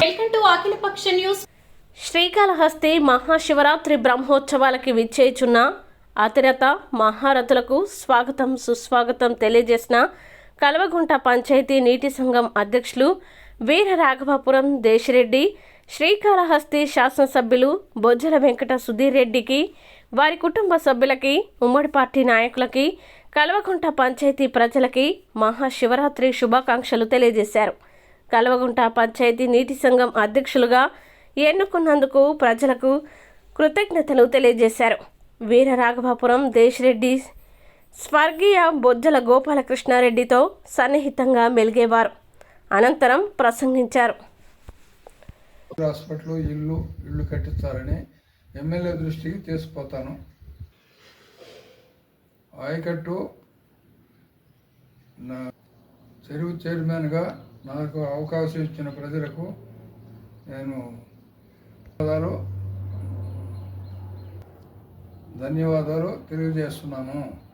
Welcome to అఖిలపక్ష news. Srikalahasti Mahashivratri బ్రహ్మోత్సవాలకి విచ్చేయుచున్న అతిరథ మహారథులకు స్వాగతం సుస్వాగతం తెలియజేసిన కల్వకుంట పంచాయతీ నీటి సంఘం అధ్యక్షులు వీర రాఘవాపురం దేశిరెడ్డి, శ్రీకాళహస్తి శాసనసభ్యులు బొజ్జల వెంకట సుధీర్ రెడ్డికి, వారి కుటుంబ సభ్యులకి, ఉమ్మడి పార్టీ నాయకులకి, కల్వకుంట పంచాయతీ ప్రజలకి మహాశివరాత్రి శుభాకాంక్షలు తెలియజేశారు. కల్వకుంట పంచాయతీ నీటి సంఘం అధ్యక్షులుగా ఎన్నుకున్నందుకు ప్రజలకు కృతజ్ఞతలు తెలియజేశారు. వీర రాఘవాపురం దేశిరెడ్డి స్వర్గీయ బొజ్జల గోపాలకృష్ణారెడ్డితో సన్నిహితంగా మెలిగేవారు. అనంతరం ప్రసంగించారు. హాస్పిటల్ ఇల్లు కట్టించాలని ఎమ్మెల్యే దృష్టికి తీసుకుపోతాను. ఆయకట్టు నా చెరువు చైర్మన్గా నాకు అవకాశం ఇచ్చిన ప్రజలకు నేను ధన్యవాదాలు తెలియజేస్తున్నాను.